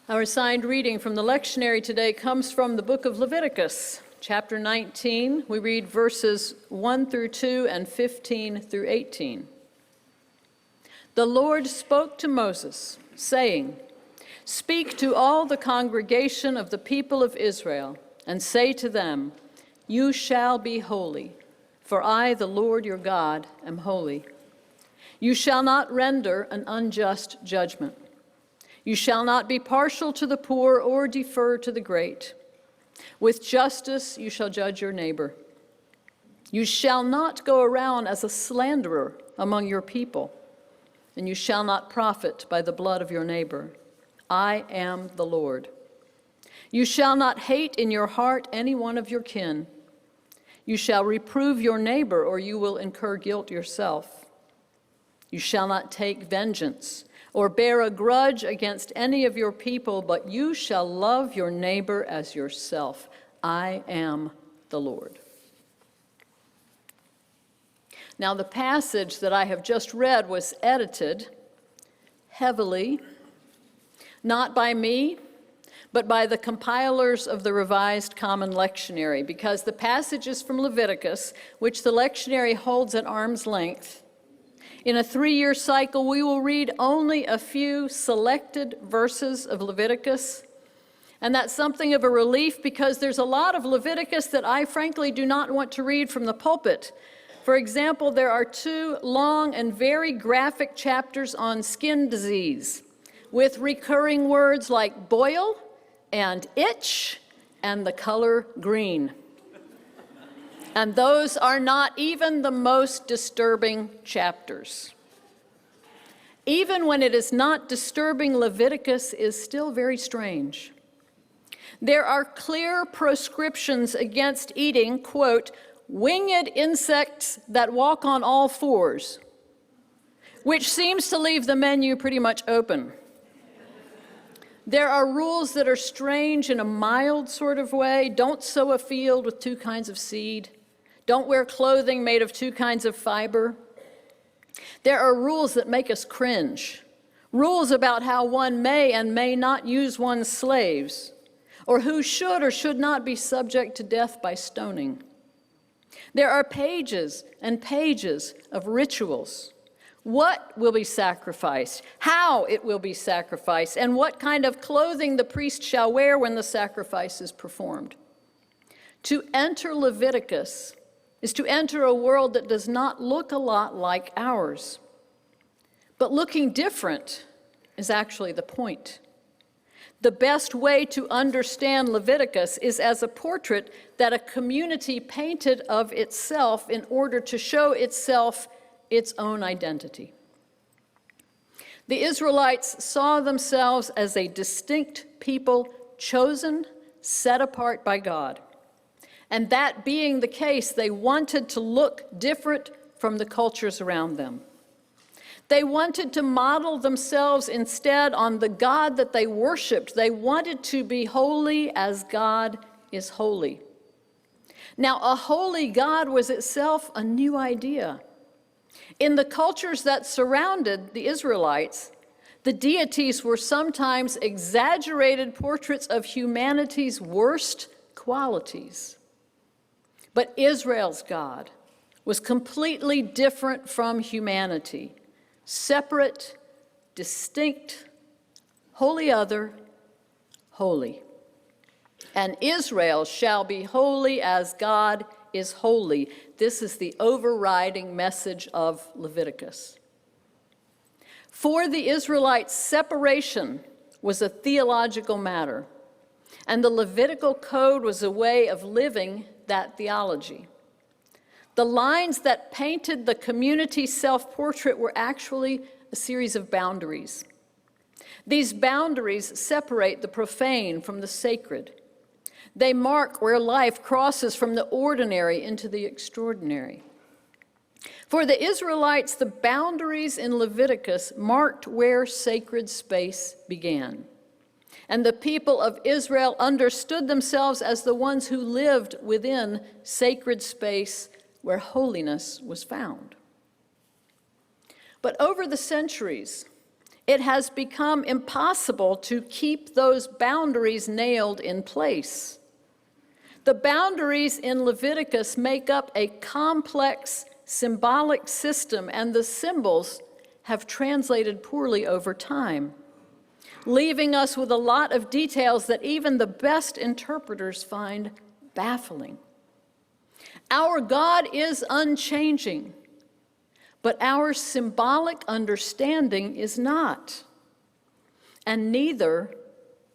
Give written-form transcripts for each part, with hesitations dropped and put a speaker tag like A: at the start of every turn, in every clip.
A: Our assigned reading from the lectionary today comes from the book of Leviticus, chapter 19. We read verses 1 through 2 and 15 through 18. The Lord spoke to Moses, saying, "Speak to all the congregation of the people of Israel, and say to them, 'You shall be holy, for I, the Lord your God, am holy. You shall not render an unjust judgment. You shall not be partial to the poor or defer to the great. With justice you shall judge your neighbor. You shall not go around as a slanderer among your people, and you shall not profit by the blood of your neighbor. I am the Lord. You shall not hate in your heart any one of your kin. You shall reprove your neighbor, or you will incur guilt yourself. You shall not take vengeance or bear a grudge against any of your people, but you shall love your neighbor as yourself. I am the Lord." Now, the passage that I have just read was edited heavily, not by me, but by the compilers of the Revised Common Lectionary, because the passages from Leviticus, which the lectionary holds at arm's length, in a 3-year cycle, we will read only a few selected verses of Leviticus. And that's something of a relief because there's a lot of Leviticus that I frankly do not want to read from the pulpit. For example, there are 2 long and very graphic chapters on skin disease with recurring words like boil and itch and the color green. And those are not even the most disturbing chapters. Even when it is not disturbing, Leviticus is still very strange. There are clear proscriptions against eating, quote, "winged insects that walk on all fours," which seems to leave the menu pretty much open. There are rules that are strange in a mild sort of way. Don't sow a field with 2 kinds of seed. Don't wear clothing made of 2 kinds of fiber. There are rules that make us cringe. Rules about how one may and may not use one's slaves, or who should or should not be subject to death by stoning. There are pages and pages of rituals. What will be sacrificed, how it will be sacrificed, and what kind of clothing the priest shall wear when the sacrifice is performed. To enter Leviticus is to enter a world that does not look a lot like ours. But looking different is actually the point. The best way to understand Leviticus is as a portrait that a community painted of itself in order to show itself its own identity. The Israelites saw themselves as a distinct people, chosen, set apart by God. And that being the case, they wanted to look different from the cultures around them. They wanted to model themselves instead on the God that they worshiped. They wanted to be holy as God is holy. Now, a holy God was itself a new idea. In the cultures that surrounded the Israelites, the deities were sometimes exaggerated portraits of humanity's worst qualities. But Israel's God was completely different from humanity, separate, distinct, wholly other, holy. And Israel shall be holy as God is holy. This is the overriding message of Leviticus. For the Israelites, separation was a theological matter, and the Levitical code was a way of living that theology. The lines that painted the community self-portrait were actually a series of boundaries. These boundaries separate the profane from the sacred. They mark where life crosses from the ordinary into the extraordinary. For the Israelites, the boundaries in Leviticus marked where sacred space began. And the people of Israel understood themselves as the ones who lived within sacred space where holiness was found. But over the centuries, it has become impossible to keep those boundaries nailed in place. The boundaries in Leviticus make up a complex symbolic system, and the symbols have translated poorly over time, leaving us with a lot of details that even the best interpreters find baffling. Our God is unchanging, but our symbolic understanding is not, and neither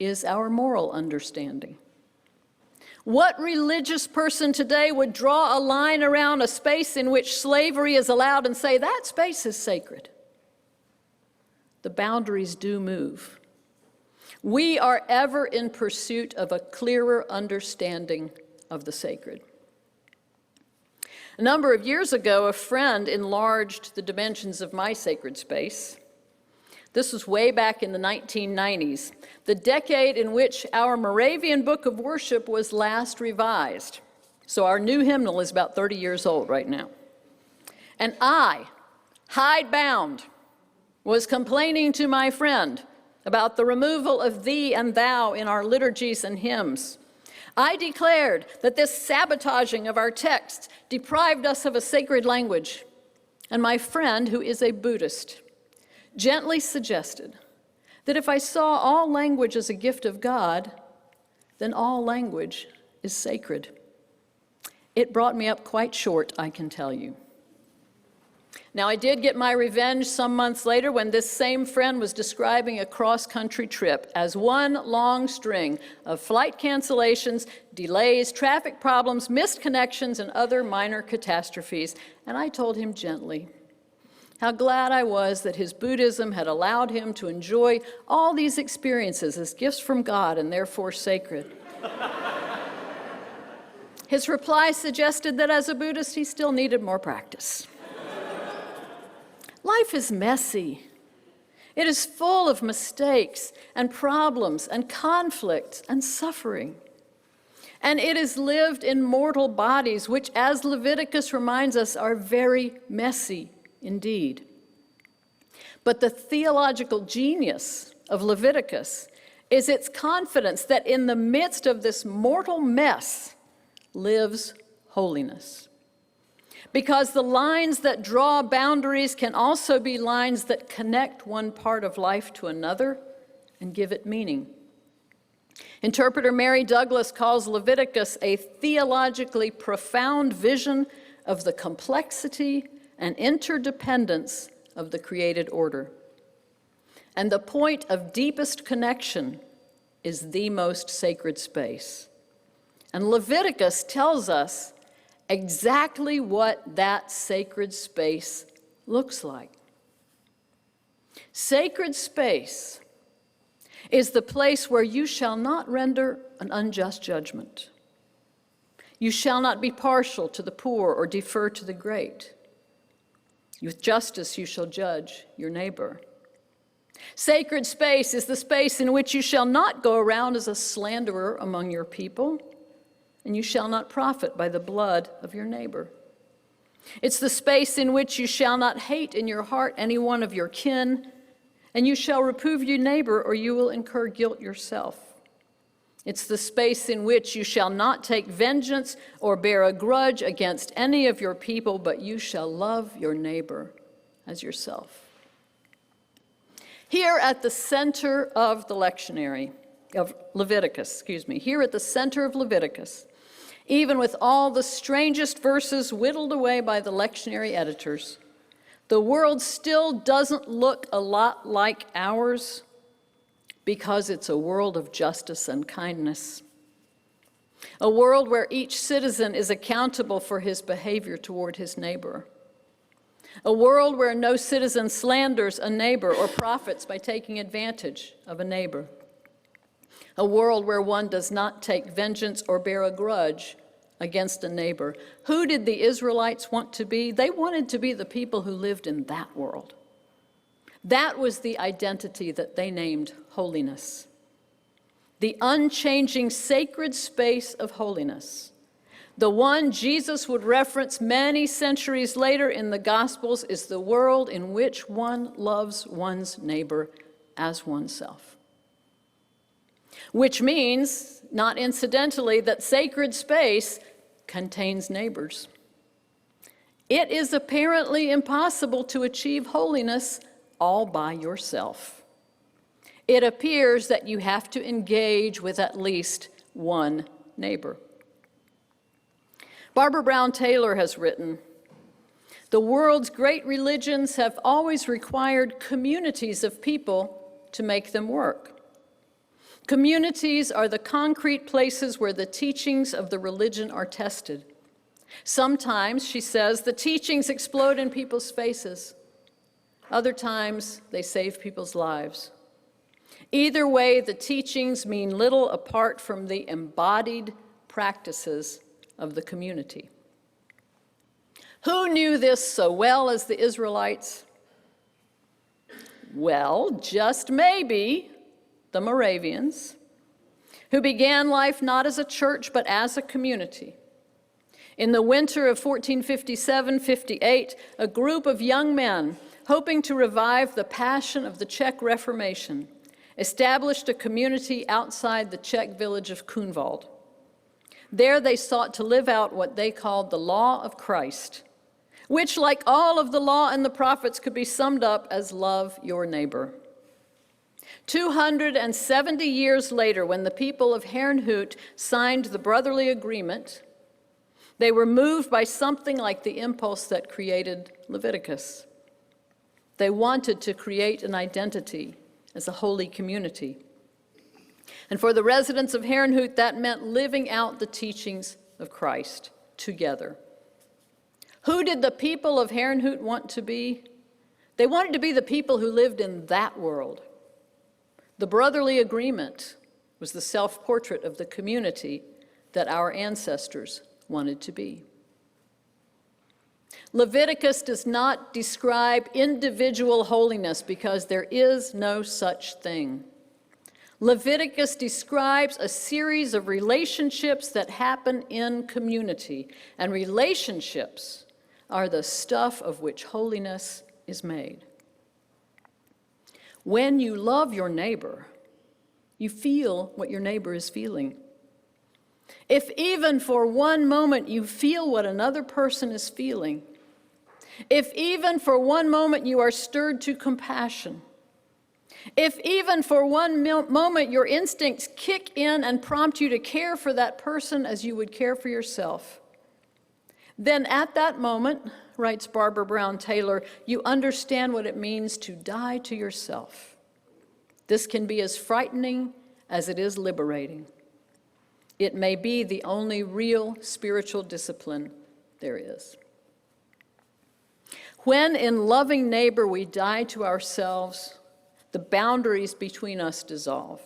A: is our moral understanding. What religious person today would draw a line around a space in which slavery is allowed and say that space is sacred? The boundaries do move. We are ever in pursuit of a clearer understanding of the sacred. A number of years ago, a friend enlarged the dimensions of my sacred space. This was way back in the 1990s, the decade in which our Moravian book of worship was last revised. So our new hymnal is about 30 years old right now. And I, hidebound, was complaining to my friend about the removal of thee and thou in our liturgies and hymns. I declared that this sabotaging of our texts deprived us of a sacred language. And my friend, who is a Buddhist, gently suggested that if I saw all language as a gift of God, then all language is sacred. It brought me up quite short, I can tell you. Now, I did get my revenge some months later when this same friend was describing a cross-country trip as one long string of flight cancellations, delays, traffic problems, missed connections, and other minor catastrophes. And I told him gently how glad I was that his Buddhism had allowed him to enjoy all these experiences as gifts from God and therefore sacred. His reply suggested that as a Buddhist, he still needed more practice. Life is messy. It is full of mistakes and problems and conflict and suffering. And it is lived in mortal bodies, which, as Leviticus reminds us, are very messy indeed. But the theological genius of Leviticus is its confidence that in the midst of this mortal mess lives holiness. Because the lines that draw boundaries can also be lines that connect one part of life to another and give it meaning. Interpreter Mary Douglas calls Leviticus a theologically profound vision of the complexity and interdependence of the created order. And the point of deepest connection is the most sacred space. And Leviticus tells us exactly what that sacred space looks like. Sacred space is the place where you shall not render an unjust judgment. You shall not be partial to the poor or defer to the great. With justice you shall judge your neighbor. Sacred space is the space in which you shall not go around as a slanderer among your people, and you shall not profit by the blood of your neighbor. It's the space in which you shall not hate in your heart any one of your kin, and you shall reprove your neighbor, or you will incur guilt yourself. It's the space in which you shall not take vengeance or bear a grudge against any of your people, but you shall love your neighbor as yourself. Here at the center of the lectionary, of Leviticus, here at the center of Leviticus, even with all the strangest verses whittled away by the lectionary editors, the world still doesn't look a lot like ours because it's a world of justice and kindness. A world where each citizen is accountable for his behavior toward his neighbor. A world where no citizen slanders a neighbor or profits by taking advantage of a neighbor. A world where one does not take vengeance or bear a grudge against a neighbor. Who did the Israelites want to be? They wanted to be the people who lived in that world. That was the identity that they named holiness. The unchanging sacred space of holiness. The one Jesus would reference many centuries later in the Gospels is the world in which one loves one's neighbor as oneself. Which means, not incidentally, that sacred space contains neighbors. It is apparently impossible to achieve holiness all by yourself. It appears that you have to engage with at least one neighbor. Barbara Brown Taylor has written, "The world's great religions have always required communities of people to make them work. Communities are the concrete places where the teachings of the religion are tested. Sometimes," she says, "the teachings explode in people's faces. Other times, they save people's lives. Either way, the teachings mean little apart from the embodied practices of the community." Who knew this so well as the Israelites? Well, just maybe the Moravians, who began life not as a church but as a community. In the winter of 1457-58, a group of young men, hoping to revive the passion of the Czech Reformation, established a community outside the Czech village of Kunwald. There they sought to live out what they called the law of Christ, which, like all of the law and the prophets, could be summed up as love your neighbor. 270 years later, when the people of Herrnhut signed the brotherly agreement, they were moved by something like the impulse that created Leviticus. They wanted to create an identity as a holy community. And for the residents of Herrnhut, that meant living out the teachings of Christ together. Who did the people of Herrnhut want to be? They wanted to be the people who lived in that world. The brotherly agreement was the self-portrait of the community that our ancestors wanted to be. Leviticus does not describe individual holiness because there is no such thing. Leviticus describes a series of relationships that happen in community, and relationships are the stuff of which holiness is made. When you love your neighbor, you feel what your neighbor is feeling. If even for one moment you feel what another person is feeling, if even for one moment you are stirred to compassion, if even for one moment your instincts kick in and prompt you to care for that person as you would care for yourself, then at that moment, writes Barbara Brown Taylor, you understand what it means to die to yourself. This can be as frightening as it is liberating. It may be the only real spiritual discipline there is. When in loving neighbor we die to ourselves, the boundaries between us dissolve.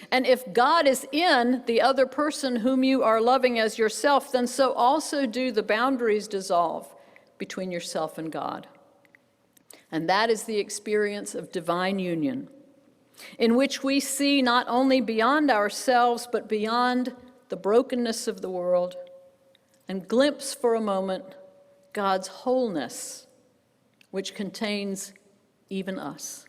A: And if God is in the other person whom you are loving as yourself, then so also do the boundaries dissolve between yourself and God. And that is the experience of divine union, in which we see not only beyond ourselves, but beyond the brokenness of the world, and glimpse for a moment God's wholeness, which contains even us.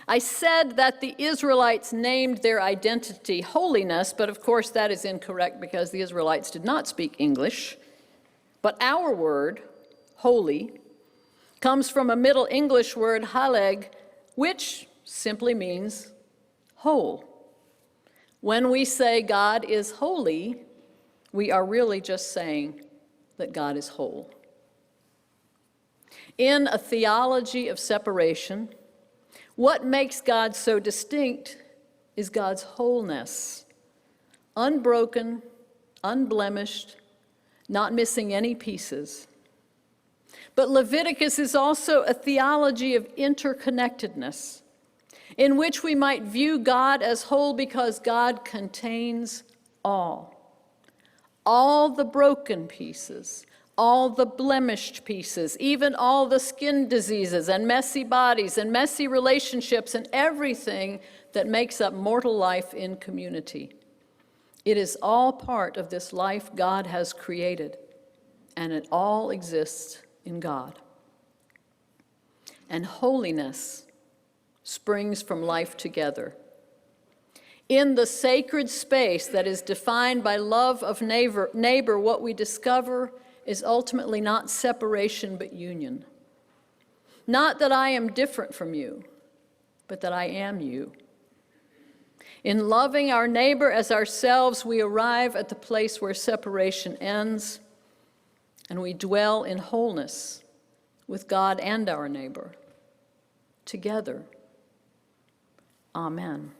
A: I said that the Israelites named their identity holiness, but of course that is incorrect because the Israelites did not speak English. But our word, holy, comes from a Middle English word, Hege, which simply means whole. When we say God is holy, we are really just saying that God is whole. In a theology of separation, what makes God so distinct is God's wholeness, unbroken, unblemished, not missing any pieces. But Leviticus is also a theology of interconnectedness, in which we might view God as whole because God contains all the broken pieces, all the blemished pieces, even all the skin diseases and messy bodies and messy relationships and everything that makes up mortal life in community. It is all part of this life God has created, and it all exists in God. And holiness springs from life together. In the sacred space that is defined by love of neighbor, what we discover is ultimately not separation but union. Not that I am different from you, but that I am you. In loving our neighbor as ourselves, we arrive at the place where separation ends, and we dwell in wholeness with God and our neighbor, together. Amen.